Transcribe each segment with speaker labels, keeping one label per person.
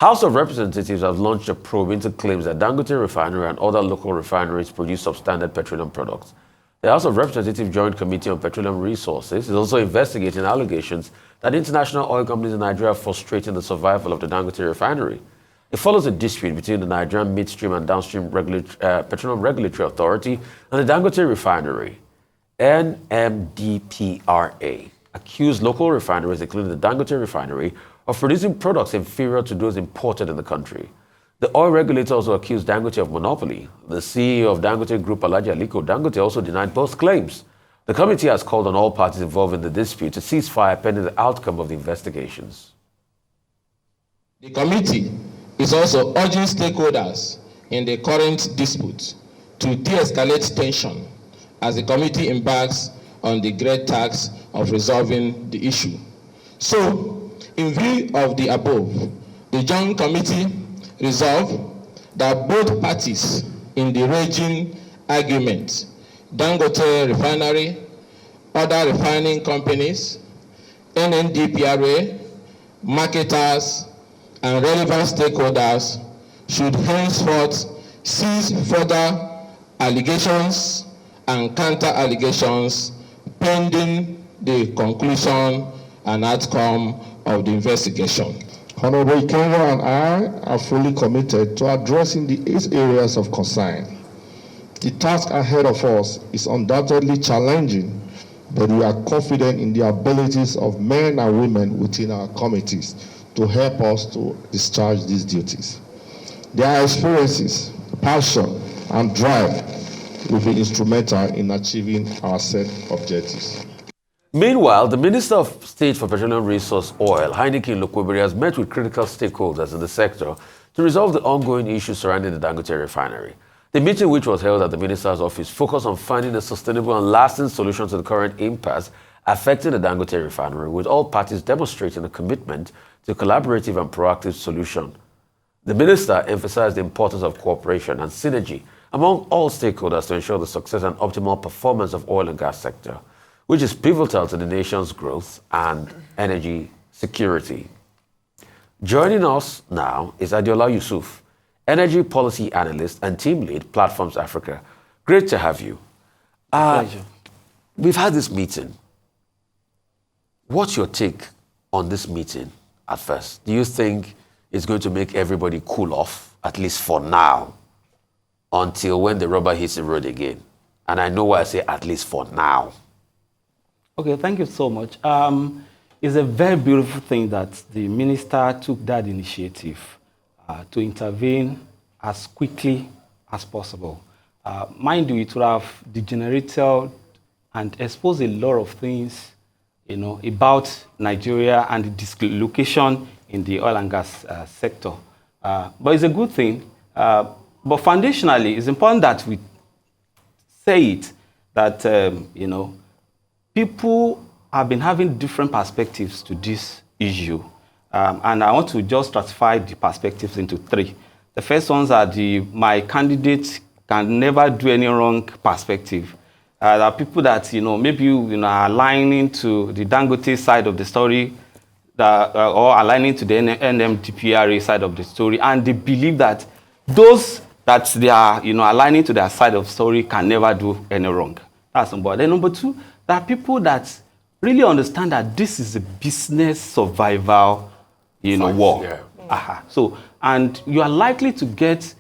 Speaker 1: House of Representatives have launched a probe into claims that Dangote Refinery and other local refineries produce substandard petroleum products. The House of Representatives Joint Committee on Petroleum Resources is also investigating allegations that international oil companies in Nigeria are frustrating the survival of the Dangote Refinery. It follows a dispute between the Nigerian Midstream and Downstream Petroleum Regulatory Authority and the Dangote Refinery. NNPC accused local refineries, including the Dangote Refinery, of producing products inferior to those imported in the country. The oil regulator also accused Dangote of monopoly. The CEO of Dangote Group, Aliko Dangote, also denied both claims. The committee has called on all parties involved in the dispute to cease fire pending the outcome of the investigations.
Speaker 2: The committee is also urging stakeholders in the current dispute to de-escalate tension as the committee embarks on the great task of resolving the issue. So, in view of the above, the Joint Committee resolved that both parties in the raging argument, Dangote Refinery, other refining companies, NNPC, marketers, and relevant stakeholders should henceforth cease further allegations and counter-allegations pending the conclusion and outcome of the investigation.
Speaker 3: Honorable Ikenwa and I are fully committed to addressing the 8 areas of concern. The task ahead of us is undoubtedly challenging, but we are confident in the abilities of men and women within our committees to help us to discharge these duties. Their experiences, passion, and drive will be instrumental in achieving our set objectives.
Speaker 1: Meanwhile, the Minister of State for Petroleum Resource Oil, Heineken Lokpobiri, has met with critical stakeholders in the sector to resolve the ongoing issues surrounding the Dangote Refinery. The meeting, which was held at the Minister's office, focused on finding a sustainable and lasting solution to the current impasse affecting the Dangote Refinery, with all parties demonstrating a commitment to a collaborative and proactive solution. The Minister emphasized the importance of cooperation and synergy among all stakeholders to ensure the success and optimal performance of oil and gas sector, which is pivotal to the nation's growth and energy security. Joining us now is Adeola Yusuf, Energy Policy Analyst and Team Lead, Platforms Africa. Great to have you.
Speaker 4: Pleasure.
Speaker 1: We've had this meeting. What's your take on this meeting at first? Do you think it's going to make everybody cool off, at least for now, until when the rubber hits the road again? And I know why I say at least for now.
Speaker 4: Okay, thank you so much. It's a very beautiful thing that the minister took that initiative to intervene as quickly as possible. Mind you, it would have degenerated and exposed a lot of things, about Nigeria and the dislocation in the oil and gas sector. But it's a good thing. But foundationally, it's important that we say it, that, people have been having different perspectives to this issue. And I want to just stratify the perspectives into 3. The first ones are my candidate can never do any wrong perspective. There are people that, maybe are aligning to the Dangote side of the story, or aligning to the NMDPRA side of the story, and they believe that those that they are, aligning to their side of the story can never do any wrong. That's number one. Then number 2, there are people that really understand that this is a business survival, war. Yeah. So, and you are likely to get,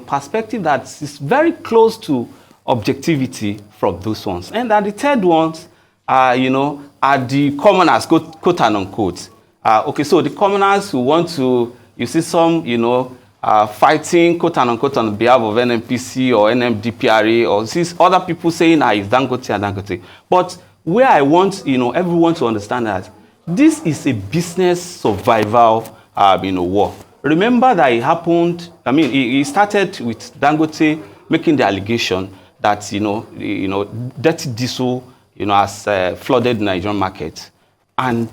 Speaker 4: perspective that is very close to objectivity from those ones. And the third ones are, are the commoners, quote and unquote. Okay, so the commoners who want to, you see some, fighting, quote and unquote, on behalf of NNPC or NMDPRA, or see other people saying, it's Dangote and Dangote. But where I want, everyone to understand that this is a business survival, war. Remember that it happened, it started with Dangote making the allegation that, dirty diesel, has flooded the Nigerian market. And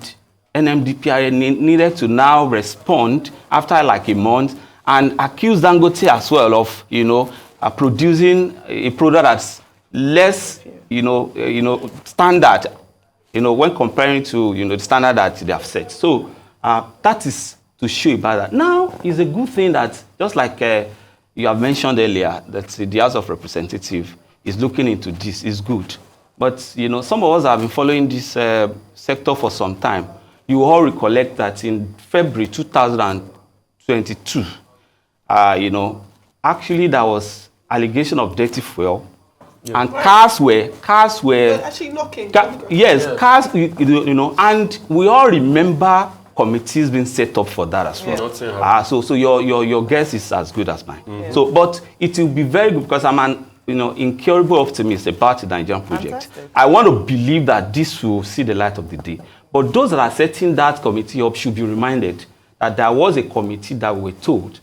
Speaker 4: NMDPRA needed to now respond after like a month and accuse Dangote as well of, producing a product that's less, standard, when comparing to, the standard that they have set. So that is to show about that. Now, it's a good thing that, just like you have mentioned earlier, that the House of Representatives is looking into this. Is good. But, you know, some of us have been following this sector for some time. You all recollect that in February 2022, you know, actually there was allegation of dirty fuel. Yeah. And cars were actually knocking. Yes, yeah. Cars, you know, and we all remember committees being set up for that as well. Yeah. So your guess is as good as mine. Mm-hmm. So, but it will be very good because I'm an incurable optimist about the Nigerian project. Fantastic. I want to believe that this will see the light of the day. But those that are setting that committee up should be reminded that there was a committee that we were told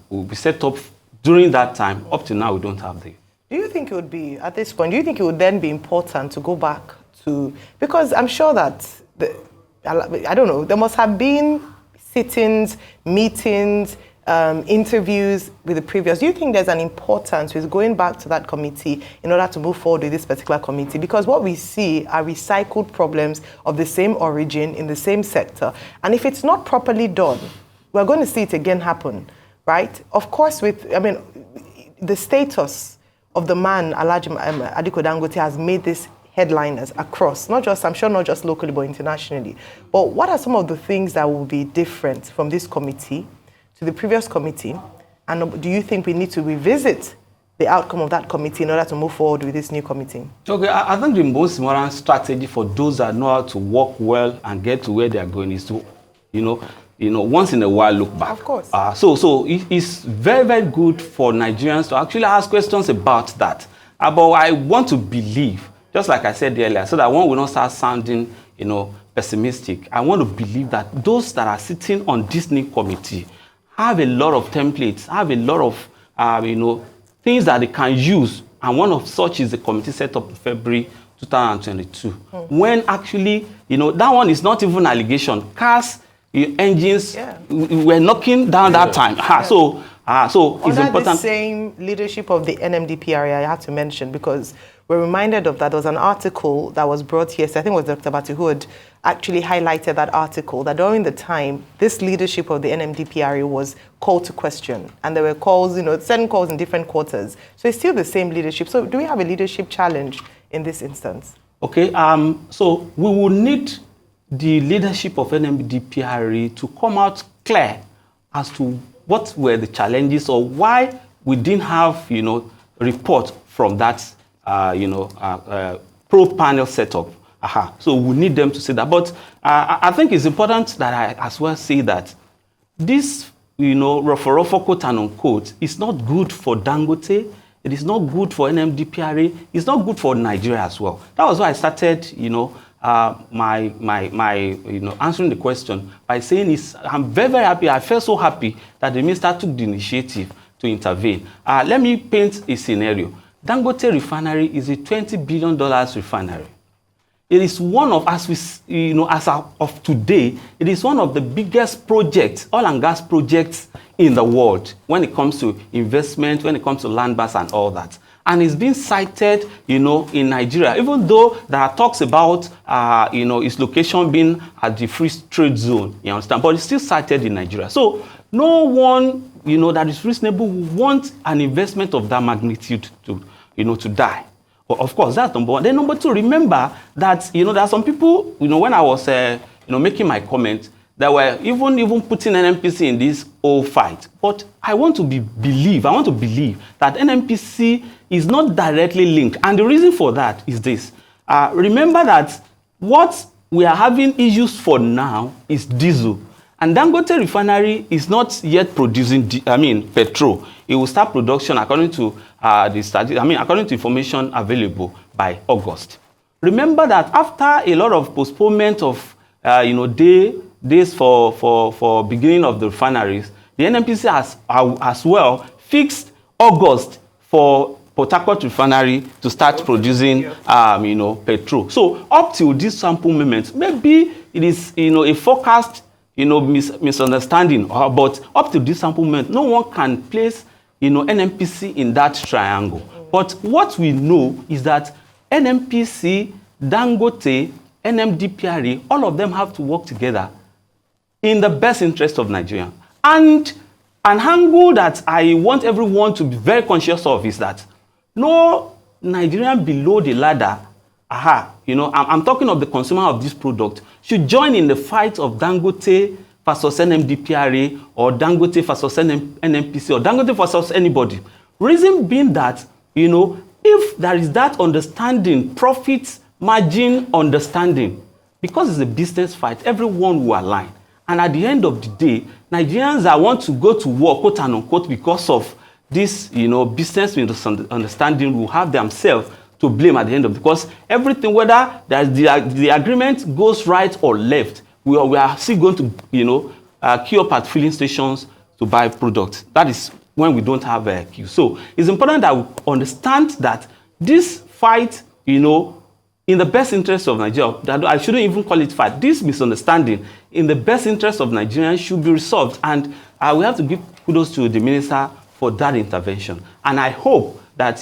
Speaker 4: will be set up during that time. Up to now, we don't have the.
Speaker 5: Do you think it would be, at this point, do you think it would then be important to go back to, because I'm sure that, I don't know, there must have been sittings, meetings, interviews with the previous. Do you think there's an importance with going back to that committee in order to move forward with this particular committee? Because what we see are recycled problems of the same origin in the same sector. And if it's not properly done, we're going to see it again happen, right? Of course, the status of the man, Aliko Dangote, has made this headliners across, I'm sure not just locally, but internationally. But what are some of the things that will be different from this committee to the previous committee? And do you think we need to revisit the outcome of that committee in order to move forward with this new committee?
Speaker 4: Okay, I think the most important strategy for those that know how to work well and get to where they are going is to, once in a while look back. Of course. So it's very, very good for Nigerians to actually ask questions about that. But I want to believe, just like I said earlier, so that one will not start sounding, pessimistic. I want to believe that those that are sitting on this new committee have a lot of templates, have a lot of, things that they can use. And one of such is the committee set up in February 2022. When actually, that one is not even allegation. Cars, engines were knocking down that time. So it's important.
Speaker 5: The same leadership of the NMDPRA, I have to mention, because we're reminded of that. There was an article that was brought here. So I think it was Dr. Batu who had actually highlighted that article, that during the time, this leadership of the NMDPRA was called to question. And there were calls, certain calls in different quarters. So it's still the same leadership. So do we have a leadership challenge in this instance?
Speaker 4: Okay, so we will need the leadership of NMDPRA to come out clear as to what were the challenges or why we didn't have, report from that, pro-panel setup. So we need them to say that. But I think it's important that I as well say that this, rough, quote and unquote, is not good for Dangote. It is not good for NMDPRA. It's not good for Nigeria as well. That was why I started, my answering the question by saying I'm very, very happy. I felt so happy that the minister took the initiative to intervene. Let me paint a scenario. Dangote Refinery is a $20 billion refinery. It is one of, as of today, it is one of the biggest projects, oil and gas projects in the world when it comes to investment, when it comes to land mass and all that. And it's been cited, in Nigeria, even though there are talks about, its location being at the free trade zone, you understand, but it's still cited in Nigeria. So no one, that is reasonable will want an investment of that magnitude to die. Well, of course, that's number one. Then number two, remember that, there are some people, when I was, making my comment, that were even putting NNPC in this whole fight. But I want to believe that NNPC is not directly linked. And the reason for that is this. Remember that what we are having issues for now is diesel. And Dangote Refinery is not yet producing, petrol. It will start production according to according to information available by August. Remember that after a lot of postponement of, days for beginning of the refineries, the NNPC has as well fixed August for Port Harcourt Refinery to start producing, petrol. So up till this sample moment, maybe it is, a forecast, misunderstanding. But up to this sample moment, no one can place, NNPC in that triangle. But what we know is that NNPC, Dangote, NMDPRA, all of them have to work together in the best interest of Nigeria. And an angle that I want everyone to be very conscious of is that no Nigerian below the ladder, I'm talking of the consumer of this product, should join in the fight of Dangote versus NMDPRA or Dangote versus NNPC or Dangote versus anybody. Reason being that, if there is that understanding, profit margin understanding, because it's a business fight, everyone will align. And at the end of the day, Nigerians that want to go to war, quote and unquote, because of this, business understanding will have themselves to blame at the end of it. Because everything, whether the agreement goes right or left, we are still going to, queue up at filling stations to buy products. That is when we don't have a queue. So it's important that we understand that this fight, in the best interest of Nigeria, I shouldn't even call it fight, this misunderstanding in the best interest of Nigerians should be resolved. And we have to give kudos to the minister for that intervention. And I hope that,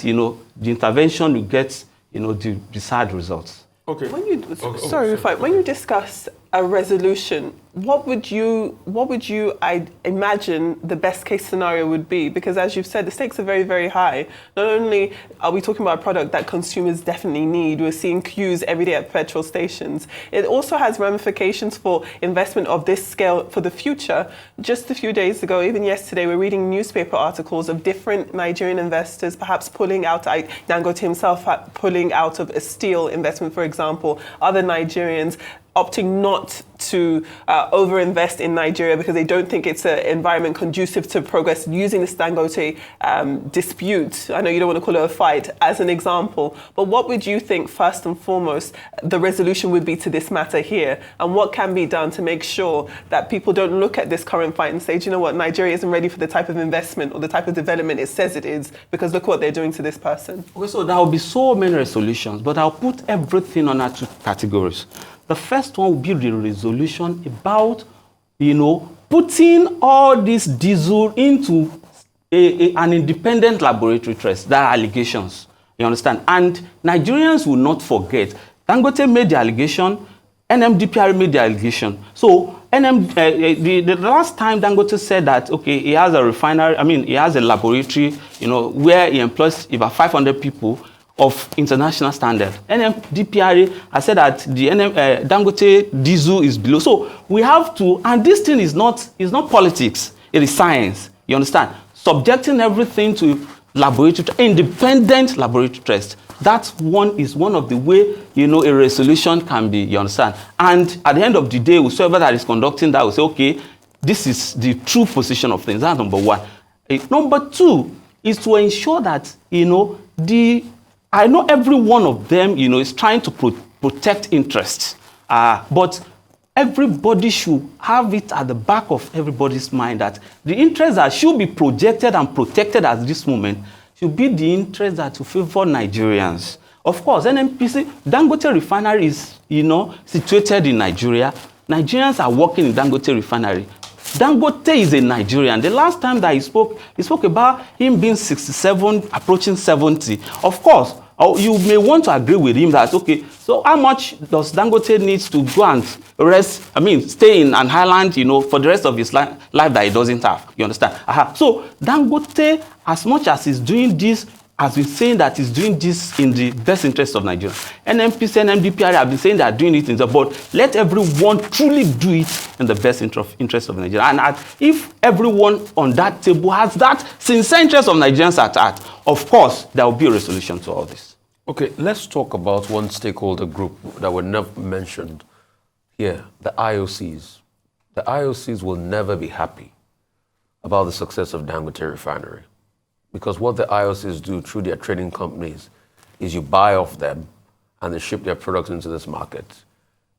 Speaker 4: the intervention will get, the desired results.
Speaker 6: Okay. When you discuss a resolution, what would you I imagine the best case scenario would be? Because as you've said, the stakes are very, very high. Not only are we talking about a product that consumers definitely need, we're seeing queues every day at petrol stations. It also has ramifications for investment of this scale for the future. Just a few days ago, even yesterday, we're reading newspaper articles of different Nigerian investors perhaps pulling out, Dangote himself pulling out of a steel investment, for example, other Nigerians opting not to overinvest in Nigeria because they don't think it's an environment conducive to progress, using this Dangote dispute, I know you don't want to call it a fight, as an example. But what would you think, first and foremost, the resolution would be to this matter here? And what can be done to make sure that people don't look at this current fight and say, do you know what, Nigeria isn't ready for the type of investment or the type of development it says it is, because look what they're doing to this person?
Speaker 4: Okay, so there will be so many resolutions, but I'll put everything under two categories. The first one will be the resolution about, putting all this diesel into an independent laboratory test. There are allegations, you understand? And Nigerians will not forget. Dangote made the allegation, NMDPRA made the allegation. So the last time Dangote said that, okay, he has a refinery, he has a laboratory, where he employs about 500 people, of international standard. NMDPRA has said that the Dangote diesel is below. So we have to, and this thing is not politics, it is science. You understand? Subjecting everything to independent laboratory test. That one is one of the way, a resolution can be, you understand? And at the end of the day, whoever that is conducting that will say, okay, this is the true position of things. That's number one. Number two is to ensure that, I know every one of them, is trying to protect interests, but everybody should have it at the back of everybody's mind that the interests that should be projected and protected at this moment should be the interests that will favor Nigerians. Of course, NNPC, Dangote Refinery is, situated in Nigeria. Nigerians are working in Dangote Refinery. Dangote is a Nigerian. The last time that he spoke about him being 67, approaching 70. Of course, you may want to agree with him that, okay, so how much does Dangote need to go and stay in an island, for the rest of his life that he doesn't have? You understand? So Dangote, as much as he's doing this, has been saying that he's doing this in the best interest of Nigeria. NNPC and NMDPRA have been saying they are doing it but let everyone truly do it in the best interest of Nigeria. And if everyone on that table has that sincere interest of Nigerians at heart, of course, there will be a resolution to all this.
Speaker 1: Okay, let's talk about one stakeholder group that were never mentioned here, the IOCs. The IOCs will never be happy about the success of Dangote Refinery. Because what the IOCs do through their trading companies is you buy off them and they ship their products into this market.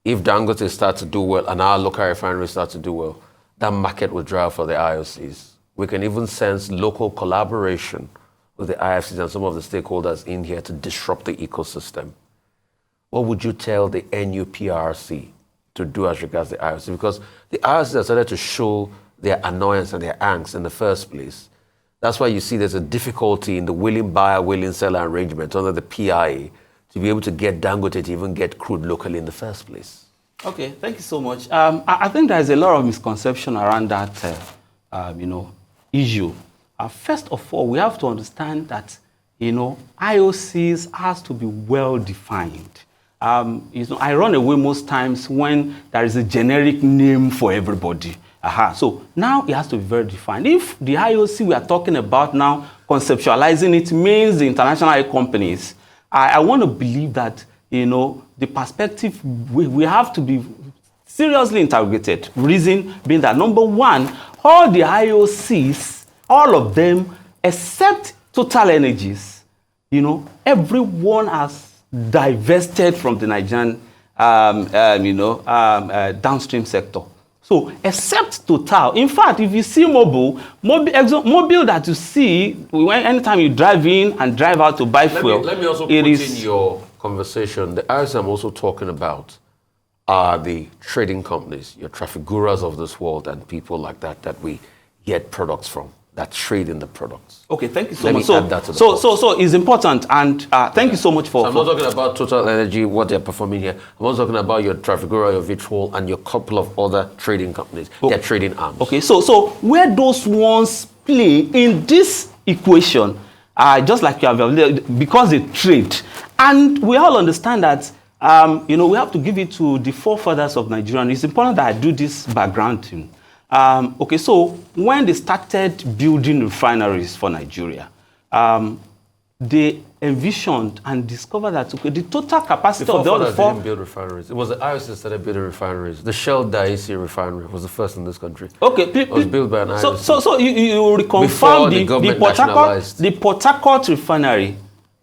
Speaker 1: If Dangote starts to do well and our local refinery starts to do well, that market will drive for the IOCs. We can even sense local collaboration with the IFCs and some of the stakeholders in here to disrupt the ecosystem. What would you tell the NUPRC to do as regards the IOC? Because the IOCs have started to show their annoyance and their angst in the first place. That's why you see there's a difficulty in the willing buyer, willing seller arrangement under the PIA to be able to get Dangote to even get crude locally in the first place.
Speaker 4: Okay, thank you so much. I think there is a lot of misconception around that, issue. First of all, we have to understand that, IOCs has to be well defined. I run away most times when there is a generic name for everybody. So now it has to be very defined. If the IOC we are talking about now, conceptualizing it means the international oil companies, I want to believe that, the perspective, we have to be seriously interrogated. Reason being that, number one, all the IOCs, all of them, except Total Energies, everyone has divested from the Nigerian, downstream sector. So, except Total, in fact, if you see Mobil that you see, anytime you drive in and drive out to buy fuel,
Speaker 1: let me also put in your conversation. The areas I'm also talking about are the trading companies, your Trafiguras of this world and people like that we get products from, that trade in the products.
Speaker 4: Okay, thank you so
Speaker 1: Let
Speaker 4: much.
Speaker 1: me add that to the
Speaker 4: So it's important, and thank you so much for...
Speaker 1: So I'm not talking about Total Energy, what they're performing here. I'm also talking about your Trafigura, your Vitrol, and your couple of other trading companies. They're trading arms.
Speaker 4: Okay, so where those ones play in this equation, just like you have, because they trade, and we all understand that, we have to give it to the forefathers of Nigeria. It's important that I do this background thing. Okay, so when they started building refineries for Nigeria, they envisioned and discovered that the total capacity of the other four...
Speaker 1: didn't build refineries. It was the IOC that started building refineries. The Shell Daisy refinery was the first in this country. Okay, it was built by an IOC.
Speaker 4: So you reconfirm the Port Harcourt refinery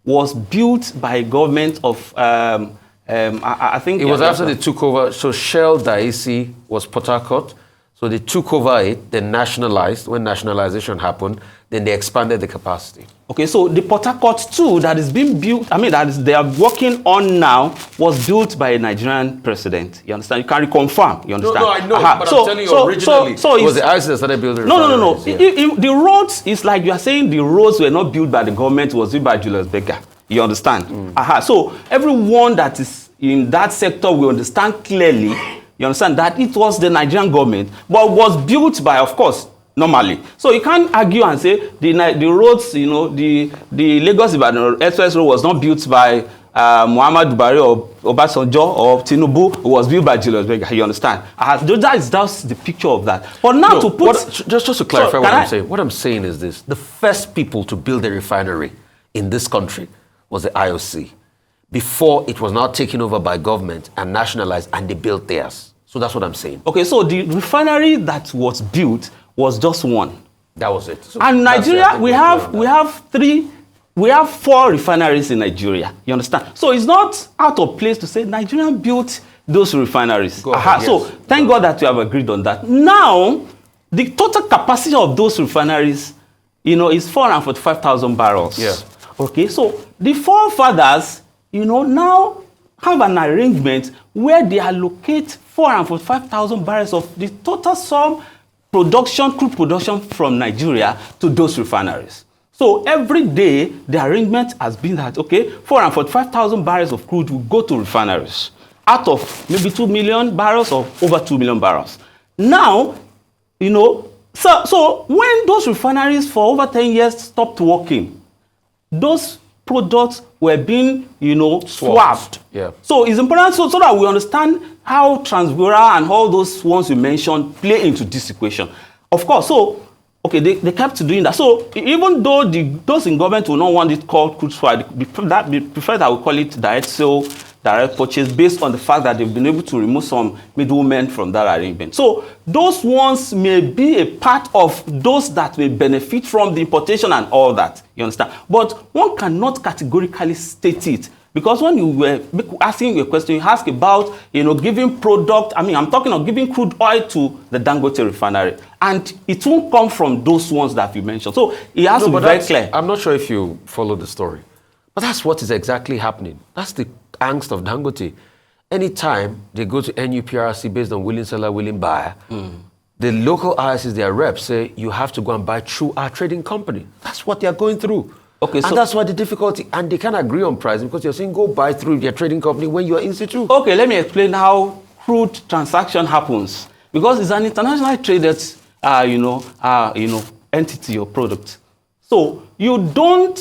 Speaker 4: was built by government of I think
Speaker 1: it was after they took over. So Shell Daisy was Port Harcourt. So they took over it, then nationalized. When nationalization happened, then they expanded the capacity.
Speaker 4: Okay, so the Port Harcourt 2 that is being built, they are working on now, was built by a Nigerian president. You understand? You can reconfirm. You understand?
Speaker 1: No, I know, but I'm telling you, originally, it was the IOC that started building refineries.
Speaker 4: No. The roads, is like you are saying the roads were not built by the government, it was built by Julius Baker. You understand? So everyone that is in that sector will understand clearly. You understand that it was the Nigerian government, but was built by, of course, normally. So you can't argue and say the roads, the Lagos-Ibadan Express Road was not built by Muhammad Buhari or Obasanjo or Tinubu. It was built by Julius Berger. You understand? That's the picture of that. But now
Speaker 1: just to clarify what I'm saying. What I'm saying is this: the first people to build a refinery in this country was the IOC. Before it was now taken over by government and nationalized, and they built theirs. So that's what I'm saying. Okay,
Speaker 4: so the refinery that was built was just one.
Speaker 1: That was it. So
Speaker 4: and Nigeria, we have 4 refineries in Nigeria. You understand? So it's not out of place to say Nigeria built those refineries. So thank God that we have agreed on that. Now, the total capacity of those refineries, is 445,000 barrels.
Speaker 1: Yeah.
Speaker 4: Okay, so the forefathers, now have an arrangement where they allocate 445,000 barrels of the total sum crude production from Nigeria to those refineries. So every day, the arrangement has been that, 445,000 barrels of crude will go to refineries out of maybe 2 million barrels or over 2 million barrels. Now, so when those refineries for over 10 years stopped working, those products were being, swapped.
Speaker 1: Yeah.
Speaker 4: So it's important so that we understand how Transbora and all those ones you mentioned play into this equation. Of course, they kept doing that. So even though those in government will not want it called crude swap, they prefer that we call it direct sale, direct purchase, based on the fact that they've been able to remove some middlemen from that arrangement. So those ones may be a part of those that may benefit from the importation and all that. You understand? But one cannot categorically state it. Because when you were asking a question, you ask about, giving product. I'm talking of giving crude oil to the Dangote refinery. And it won't come from those ones that you mentioned. So it has to be very clear.
Speaker 1: I'm not sure if you follow the story. But that's what is exactly happening. That's the angst of Dangote. Anytime they go to NUPRC based on willing seller, willing buyer, the local ISs, their reps say, you have to go and buy through our trading company. That's what they are going through. Okay, and that's why the difficulty, and they can't agree on pricing because you're saying go buy through their trading company when you're in situ.
Speaker 4: Okay, let me explain how crude transaction happens, because it's an internationally traded, entity or product. So you don't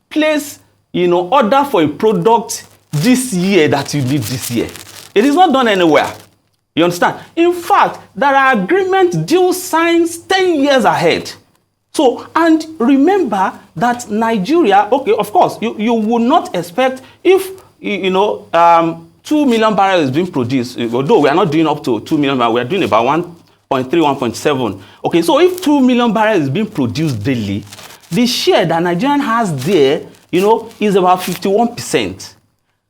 Speaker 4: place, order for a product this year that you need this year. It is not done anywhere. You understand? In fact, there are agreement deals signed 10 years ahead. So, and remember that Nigeria, okay, of course, you would not expect if, 2 million barrels is being produced, although we are not doing up to 2 million barrels, we are doing about 1.3, 1.7. Okay, so if 2 million barrels is being produced daily, the share that Nigerian has there, is about 51%.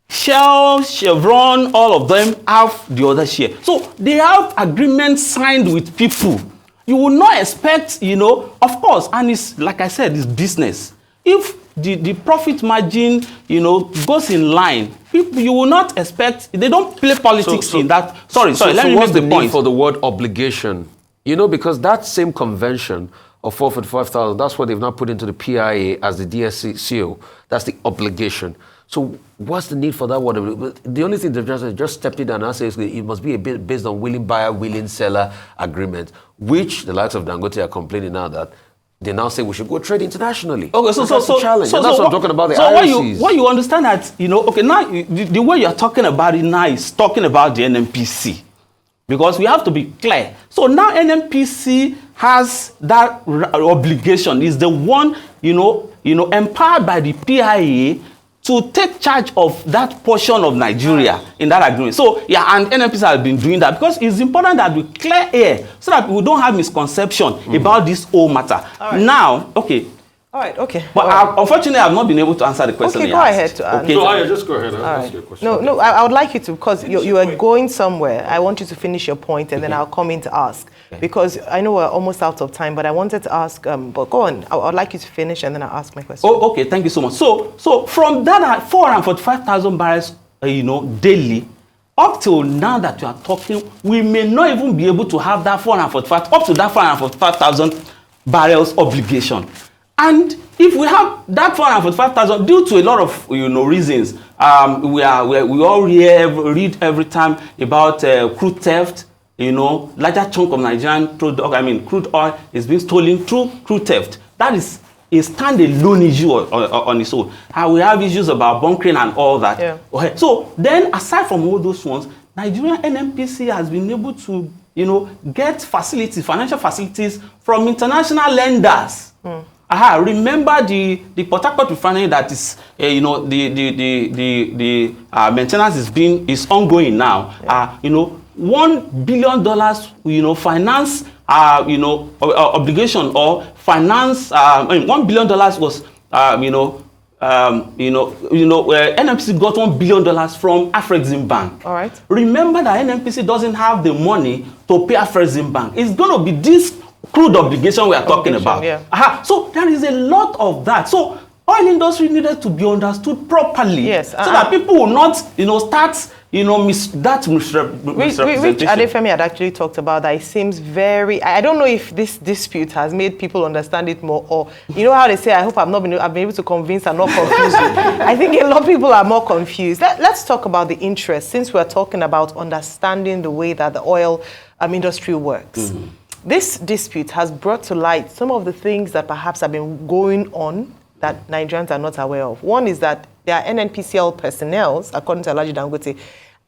Speaker 4: Shell, Chevron, all of them have the other share. So they have agreements signed with people. You will not expect, of course, and it's, like I said, it's business. If the profit margin, goes in line, people, you will not expect, they don't play politics in that. Sorry, let me make the point.
Speaker 1: For the word obligation, because that same convention of 445,000, that's what they've now put into the PIA as the DSCO. That's the obligation. So what's the need for that word? The only thing they've just stepped in and said is it must be a bit based on willing buyer, willing seller agreement, which the likes of Dangote are complaining now that they now say we should go trade internationally.
Speaker 4: Okay, so that's
Speaker 1: the challenge. And that's what I'm talking about. The
Speaker 4: so what you understand that okay, now the way you are talking about it now is talking about the NNPC, because we have to be clear. So now NNPC has that obligation. Is the one empowered by the PIA to take charge of that portion of Nigeria in that agreement. So, yeah, and NNPC has been doing that because it's important that we clear air so that we don't have misconception about this whole matter. Right. Now, okay.
Speaker 5: All right, okay.
Speaker 4: But unfortunately, I've not been able to answer the question.
Speaker 5: Okay, go ahead. Okay.
Speaker 1: So, just go ahead. I'll ask you a question.
Speaker 5: No, I would like you to, because you are going somewhere. I want you to finish your point, and then I'll come in to ask. Okay. Because I know we're almost out of time, but I wanted to ask, but go on. I would like you to finish, and then I'll ask my question.
Speaker 4: Oh, okay, thank you so much. So from that 445,000 barrels, daily, up till now that you are talking, we may not even be able to have that 445, up to that 445,000 barrels obligation. And if we have that 445,000 due to a lot of reasons, we all read every time about crude theft. Larger chunk of Nigerian crude oil is being stolen through crude theft. That is a standalone issue on its own. And we have issues about bunkering and all that. Yeah. Okay. So then, aside from all those ones, Nigerian NNPC has been able to get facilities, financial facilities from international lenders. Remember the Port Harcourt refinery that is, the maintenance is ongoing now. Yeah. $1 billion, finance, obligation or finance. $1 billion was, NNPC got $1 billion from Afrexim Bank.
Speaker 5: All right.
Speaker 4: Remember that NNPC doesn't have the money to pay Afrexim Bank. It's going to be this crude obligation we are talking about. Yeah. So there is a lot of that. So oil industry needed to be understood properly. Yes. So that people will not, start, misrepresentation.
Speaker 5: Which Adefemi had actually talked about that it seems very, I don't know if this dispute has made people understand it more, or, how they say, I hope I've been able to convince and not confuse you. I think a lot of people are more confused. Let's talk about the interest, since we're talking about understanding the way that the oil industry works. Mm-hmm. This dispute has brought to light some of the things that perhaps have been going on that Nigerians are not aware of. One is that there are NNPCL personnel, according to Alhaji Dangote,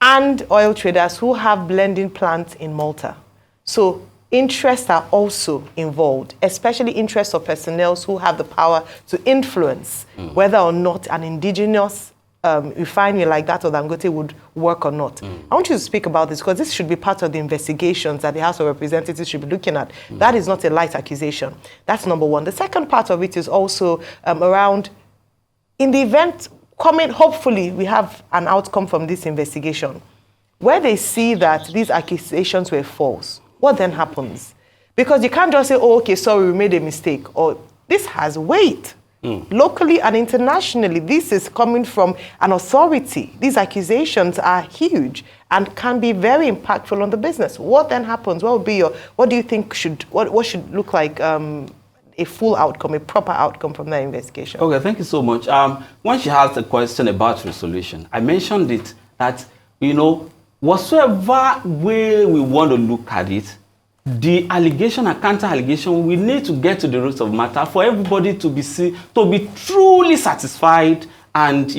Speaker 5: and oil traders who have blending plants in Malta. So interests are also involved, especially interests of personnel who have the power to influence whether or not an indigenous refinery like that of Dangote would work or not. I want you to speak about this because this should be part of the investigations that the House of Representatives should be looking at. That is not a light accusation. That's number one. The second part of it is also around, in the event coming, hopefully we have an outcome from this investigation, where they see that these accusations were false. What then happens? Because you can't just say, oh, okay, sorry, we made a mistake, or this has weight. Locally and internationally, this is coming from an authority. These accusations are huge and can be very impactful on the business. What then happens? What do you think what should look like a full outcome, a proper outcome from that investigation?
Speaker 4: Okay, thank you so much. When she asked a question about resolution, I mentioned it that, whatsoever way we want to look at it, the allegation and counter-allegation, we need to get to the roots of matter for everybody to be truly satisfied and,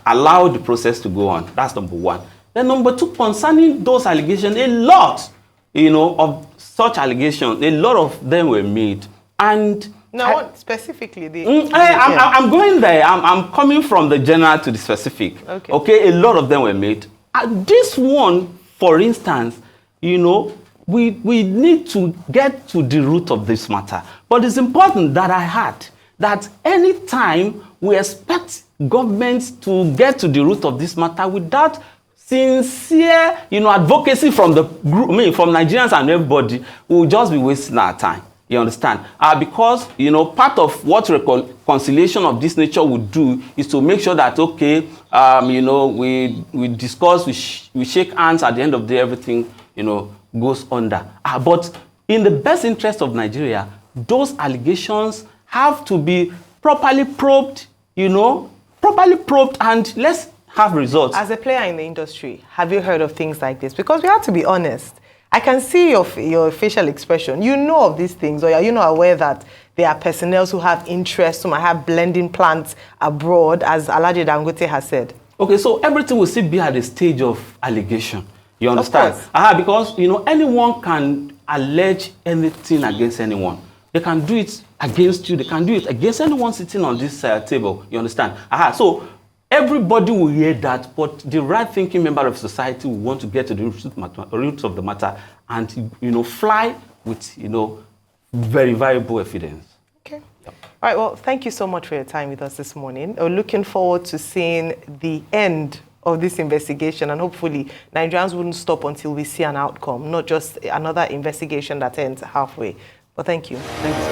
Speaker 4: allow the process to go on. That's number one. Then number two, concerning those allegations, a lot, of such allegations, a lot of them were made. And
Speaker 5: now, specifically,
Speaker 4: I'm going there. I'm coming from the general to the specific. Okay, a lot of them were made. This one, for instance, we need to get to the root of this matter. But it's important that I had that any time we expect governments to get to the root of this matter without sincere, advocacy from the group, from Nigerians and everybody, we'll just be wasting our time. You understand? Because, part of what reconciliation of this nature would do is to make sure that, okay, we discuss, we shake hands, at the end of the day, everything, goes under. But in the best interest of Nigeria, those allegations have to be properly probed, and let's have results.
Speaker 5: As a player in the industry, have you heard of things like this? Because we have to be honest. I can see your facial expression. You know of these things, or you're aware that there are personnel who have interests, who might have blending plants abroad, as Alhaji Dangote has said.
Speaker 4: Okay, so everything will still be at the stage of allegation. You understand?
Speaker 5: Of course.
Speaker 4: Because, anyone can allege anything against anyone. They can do it against you. They can do it against anyone sitting on this table. You understand? So everybody will hear that, but the right-thinking member of society will want to get to the roots of the matter and, fly with, very viable evidence.
Speaker 5: Okay. Yep. All right, well, thank you so much for your time with us this morning. We're looking forward to seeing the end of this investigation, and hopefully Nigerians wouldn't stop until we see an outcome, not just another investigation that ends halfway. But thank you.
Speaker 4: Thank you.